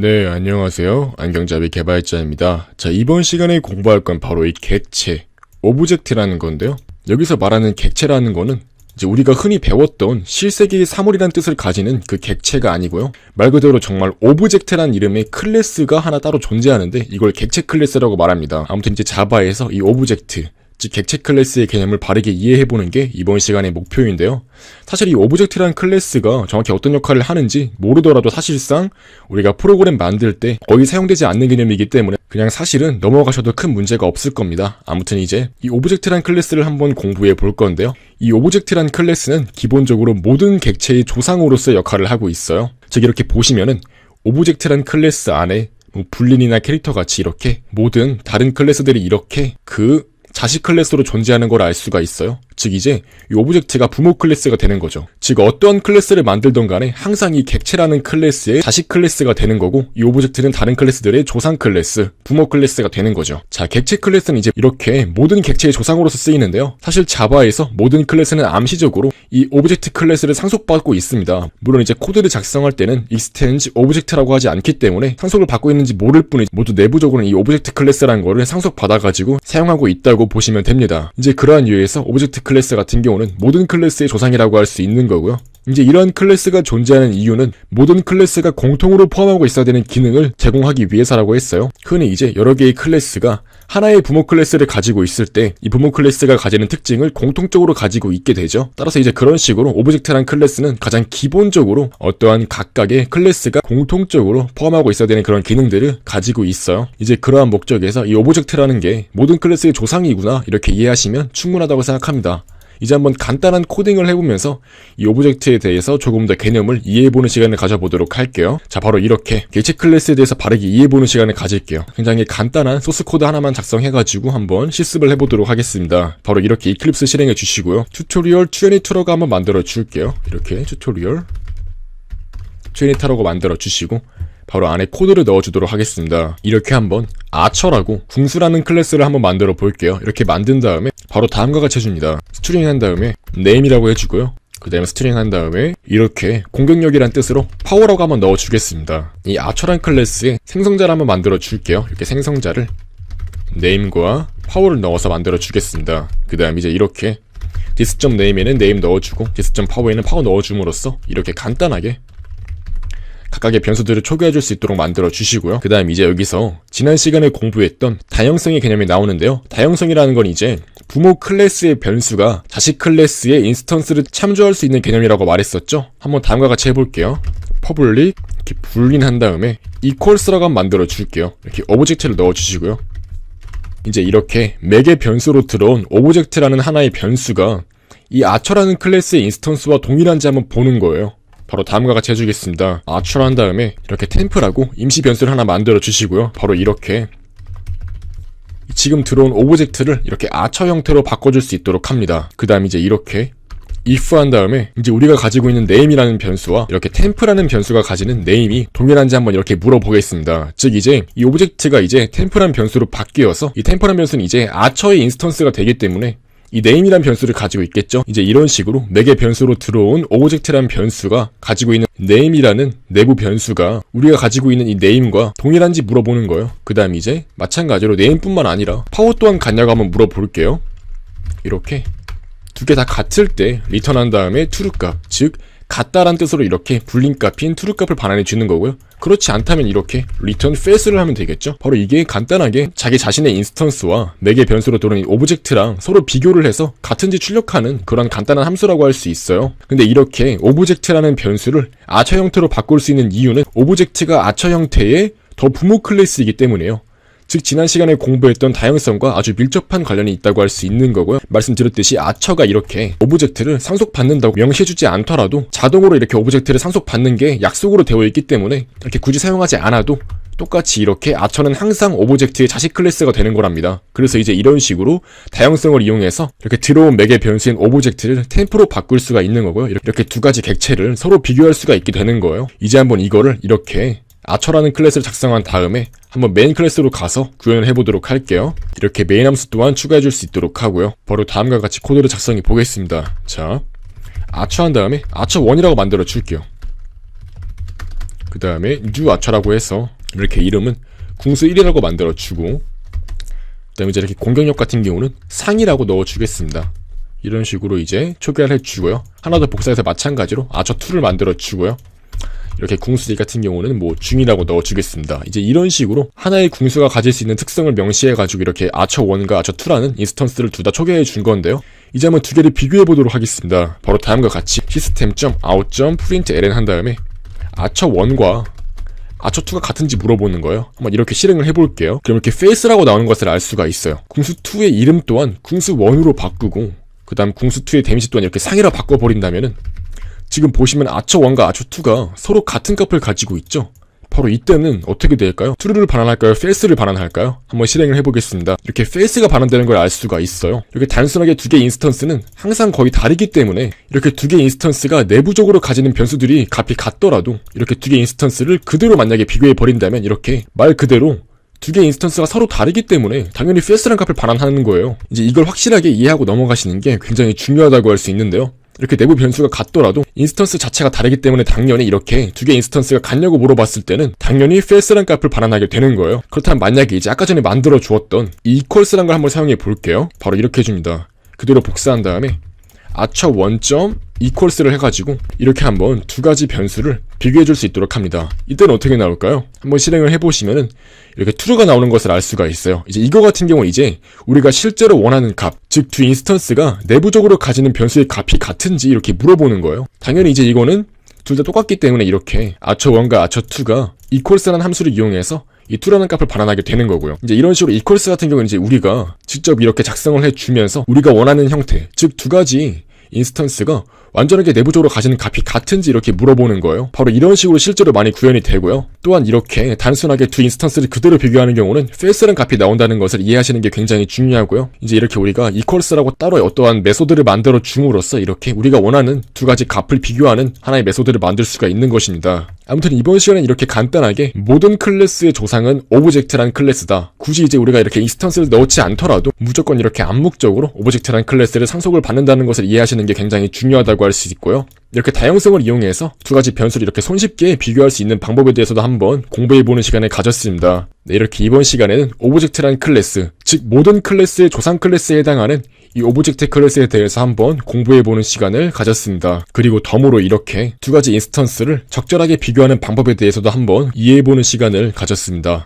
네, 안녕하세요. 안경잡이 개발자입니다. 자, 이번 시간에 공부할 건 바로 이 객체, 오브젝트라는 건데요. 여기서 말하는 객체라는 거는 이제 우리가 흔히 배웠던 실세계의 사물이란 뜻을 가지는 그 객체가 아니고요. 말 그대로 정말 오브젝트란 이름의 클래스가 하나 따로 존재하는데 이걸 객체 클래스라고 말합니다. 아무튼 이제 자바에서 이 오브젝트, 즉 객체 클래스의 개념을 바르게 이해해보는 게 이번 시간의 목표인데요. 사실 이 오브젝트라는 클래스가 정확히 어떤 역할을 하는지 모르더라도 사실상 우리가 프로그램 만들 때 거의 사용되지 않는 개념이기 때문에 그냥 사실은 넘어가셔도 큰 문제가 없을 겁니다. 아무튼 이제 이 오브젝트라는 클래스를 한번 공부해 볼 건데요. 이 오브젝트라는 클래스는 기본적으로 모든 객체의 조상으로서의 역할을 하고 있어요. 즉 이렇게 보시면은 오브젝트라는 클래스 안에 불린이나 캐릭터 같이 이렇게 모든 다른 클래스들이 이렇게 그 자식 클래스로 존재하는 걸 알 수가 있어요. 즉 이제 이 오브젝트가 부모 클래스가 되는 거죠. 즉 어떠한 클래스를 만들던 간에 항상 이 객체라는 클래스의 자식 클래스가 되는 거고 이 오브젝트는 다른 클래스들의 조상 클래스, 부모 클래스가 되는 거죠. 자, 객체 클래스는 이제 이렇게 모든 객체의 조상으로서 쓰이는데요. 사실 자바에서 모든 클래스는 암시적으로 이 오브젝트 클래스를 상속받고 있습니다. 물론 이제 코드를 작성할 때는 extends object라고 하지 않기 때문에 상속을 받고 있는지 모를 뿐이지 모두 내부적으로는 이 오브젝트 클래스라는 거를 상속받아가지고 사용하고 있다고 보시면 됩니다. 이제 그러한 이유에서 오브젝트 클래스 같은 경우는 모든 클래스의 조상이라고 할 수 있는 거고요. 이제 이러한 클래스가 존재하는 이유는 모든 클래스가 공통으로 포함하고 있어야 되는 기능을 제공하기 위해서라고 했어요. 흔히 이제 여러 개의 클래스가 하나의 부모 클래스를 가지고 있을 때 이 부모 클래스가 가지는 특징을 공통적으로 가지고 있게 되죠. 따라서 이제 그런 식으로 오브젝트란 클래스는 가장 기본적으로 어떠한 각각의 클래스가 공통적으로 포함하고 있어야 되는 그런 기능들을 가지고 있어요. 이제 그러한 목적에서 이 오브젝트라는 게 모든 클래스의 조상이구나 이렇게 이해하시면 충분하다고 생각합니다. 이제 한번 간단한 코딩을 해보면서 이 오브젝트에 대해서 조금 더 개념을 이해해보는 시간을 가져보도록 할게요. 자, 바로 이렇게 객체 클래스에 대해서 바르게 이해해보는 시간을 가질게요. 굉장히 간단한 소스 코드 하나만 작성해가지고 한번 실습을 해보도록 하겠습니다. 바로 이렇게 이클립스 실행해 주시고요. 튜토리얼 22라고 한번 만들어 줄게요. 이렇게 튜토리얼 22라고 만들어 주시고 바로 안에 코드를 넣어주도록 하겠습니다. 이렇게 한번 아처라고 궁수라는 클래스를 한번 만들어 볼게요. 이렇게 만든 다음에 바로 다음과 같이 해줍니다. 스트링 한 다음에 name이라고 해주고요. 그 다음에 스트링 한 다음에 이렇게 공격력이란 뜻으로 파워라고 한번 넣어주겠습니다. 이 아처란 클래스에 생성자를 한번 만들어 줄게요. 이렇게 생성자를 name과 파워를 넣어서 만들어 주겠습니다. 그 다음 이제 이렇게 this.name에는 name 넣어주고 this.power에는 power 넣어줌으로써 이렇게 간단하게 각각의 변수들을 초기화해줄 수 있도록 만들어 주시고요. 그 다음 이제 여기서 지난 시간에 공부했던 다형성의 개념이 나오는데요. 다형성이라는 건 이제 부모 클래스의 변수가 자식 클래스의 인스턴스를 참조할 수 있는 개념이라고 말했었죠. 한번 다음과 같이 해볼게요. public 이렇게 불린한 다음에 equals라고 한번 만들어 줄게요. 이렇게 오브젝트를 넣어 주시고요. 이제 이렇게 맥의 변수로 들어온 오브젝트라는 하나의 변수가 이 아처라는 클래스의 인스턴스와 동일한지 한번 보는 거예요. 바로 다음과 같이 해주겠습니다. 아처를 한 다음에 이렇게 템프라고 임시 변수를 하나 만들어 주시고요. 바로 이렇게 지금 들어온 오브젝트를 이렇게 아처 형태로 바꿔줄 수 있도록 합니다. 그 다음 이제 이렇게 if 한 다음에 이제 우리가 가지고 있는 name이라는 변수와 이렇게 템프라는 변수가 가지는 name이 동일한지 한번 이렇게 물어보겠습니다. 즉 이제 이 오브젝트가 이제 템프라는 변수로 바뀌어서 이 템프라는 변수는 이제 아처의 인스턴스가 되기 때문에 이 name이란 변수를 가지고 있겠죠. 이제 이런 식으로 맥의 변수로 들어온 오브젝트라는 변수가 가지고 있는 name이라는 내부 변수가 우리가 가지고 있는 이 name과 동일한지 물어보는 거예요. 그 다음 이제 마찬가지로 name뿐만 아니라 power 또한 같냐고 한번 물어볼게요. 이렇게 두 개 다 같을 때 return한 다음에 true 값, 즉 같다란 뜻으로 이렇게 불린 값인 true 값을 반환해 주는 거고요. 그렇지 않다면 이렇게 return false를 하면 되겠죠. 바로 이게 간단하게 자기 자신의 인스턴스와 맥의 변수로 들어온 오브젝트랑 서로 비교를 해서 같은지 출력하는 그런 간단한 함수라고 할 수 있어요. 근데 이렇게 오브젝트라는 변수를 아처 형태로 바꿀 수 있는 이유는 오브젝트가 아처 형태의 더 부모 클래스이기 때문이에요. 즉 지난 시간에 공부했던 다형성과 아주 밀접한 관련이 있다고 할 수 있는 거고요. 말씀드렸듯이 아처가 이렇게 오브젝트를 상속받는다고 명시해주지 않더라도 자동으로 이렇게 오브젝트를 상속받는 게 약속으로 되어 있기 때문에 이렇게 굳이 사용하지 않아도 똑같이 이렇게 아처는 항상 오브젝트의 자식 클래스가 되는 거랍니다. 그래서 이제 이런 식으로 다형성을 이용해서 이렇게 들어온 맥의 변수인 오브젝트를 템프로 바꿀 수가 있는 거고요. 이렇게 두 가지 객체를 서로 비교할 수가 있게 되는 거예요. 이제 한번 이거를 이렇게 아처라는 클래스를 작성한 다음에 한번 메인 클래스로 가서 구현을 해보도록 할게요. 이렇게 메인 함수 또한 추가해줄 수 있도록 하고요. 바로 다음과 같이 코드를 작성해 보겠습니다. 자, 아처 한 다음에 아처1이라고 만들어 줄게요. 그 다음에 new archer라고 해서 이렇게 이름은 궁수 1이라고 만들어주고, 그 다음에 이제 이렇게 공격력 같은 경우는 상이라고 넣어주겠습니다. 이런 식으로 이제 초기화를 해주고요. 하나 더 복사해서 마찬가지로 아처2를 만들어주고요. 이렇게 궁수 2 같은 경우는 뭐 중이라고 넣어주겠습니다. 이제 이런 식으로 하나의 궁수가 가질 수 있는 특성을 명시해가지고 이렇게 아처1과 아처2라는 인스턴스를 둘 다 초기화해 준 건데요. 이제 한번 두 개를 비교해 보도록 하겠습니다. 바로 다음과 같이 system.out.println 한 다음에 아처1과 아처2가 같은지 물어보는 거예요. 한번 이렇게 실행을 해볼게요. 그럼 이렇게 face라고 나오는 것을 알 수가 있어요. 궁수2의 이름 또한 궁수1으로 바꾸고, 그 다음 궁수2의 데미지 또한 이렇게 상이라 바꿔버린다면은 지금 보시면 아처1과 아처2가 서로 같은 값을 가지고 있죠. 바로 이때는 어떻게 될까요? true를 반환할까요? false를 반환할까요? 한번 실행을 해보겠습니다. 이렇게 false가 반환되는 걸 알 수가 있어요. 이렇게 단순하게 두 개의 인스턴스는 항상 거의 다르기 때문에 이렇게 두 개의 인스턴스가 내부적으로 가지는 변수들이 값이 같더라도 이렇게 두 개의 인스턴스를 그대로 만약에 비교해버린다면 이렇게 말 그대로 두 개의 인스턴스가 서로 다르기 때문에 당연히 false란 값을 반환하는 거예요. 이제 이걸 확실하게 이해하고 넘어가시는 게 굉장히 중요하다고 할 수 있는데요. 이렇게 내부 변수가 같더라도 인스턴스 자체가 다르기 때문에 당연히 이렇게 두 개의 인스턴스가 같냐고 물어봤을 때는 당연히 false란 값을 반환하게 되는 거예요. 그렇다면 만약에 이제 아까 전에 만들어 주었던 equals란 걸 한번 사용해 볼게요. 바로 이렇게 해줍니다. 그대로 복사한 다음에 a처1.equals를 해가지고 이렇게 한번 두 가지 변수를 비교해 줄 수 있도록 합니다. 이때는 어떻게 나올까요? 한번 실행을 해보시면은 이렇게 true가 나오는 것을 알 수가 있어요. 이제 이거 같은 경우 이제 우리가 실제로 원하는 값, 즉 두 인스턴스가 내부적으로 가지는 변수의 값이 같은지 이렇게 물어보는 거예요. 당연히 이제 이거는 둘 다 똑같기 때문에 이렇게 아처1과 아처2가 equals라는 함수를 이용해서 이 true라는 값을 반환하게 되는 거고요. 이제 이런 식으로 equals 같은 경우는 이제 우리가 직접 이렇게 작성을 해주면서 우리가 원하는 형태, 즉 두 가지 인스턴스가 완전하게 내부적으로 가지는 값이 같은지 이렇게 물어보는 거예요. 바로 이런 식으로 실제로 많이 구현이 되고요. 또한 이렇게 단순하게 두 인스턴스를 그대로 비교하는 경우는 false란 값이 나온다는 것을 이해하시는 게 굉장히 중요하고요. 이제 이렇게 우리가 equals라고 따로 어떠한 메소드를 만들어 줌으로써 이렇게 우리가 원하는 두 가지 값을 비교하는 하나의 메소드를 만들 수가 있는 것입니다. 아무튼 이번 시간엔 이렇게 간단하게 모든 클래스의 조상은 오브젝트란 클래스다. 굳이 이제 우리가 이렇게 인스턴스를 넣지 않더라도 무조건 이렇게 암묵적으로 오브젝트란 클래스를 상속을 받는다는 것을 이해하시는 게 굉장히 중요하다고 할 수 있고요. 이렇게 다양성을 이용해서 두 가지 변수를 이렇게 손쉽게 비교할 수 있는 방법에 대해서도 한번 공부해보는 시간을 가졌습니다. 네, 이렇게 이번 시간에는 오브젝트란 클래스, 즉 모든 클래스의 조상 클래스에 해당하는 이 오브젝트 클래스에 대해서 한번 공부해보는 시간을 가졌습니다. 그리고 덤으로 이렇게 두 가지 인스턴스를 적절하게 비교하는 방법에 대해서도 한번 이해해보는 시간을 가졌습니다.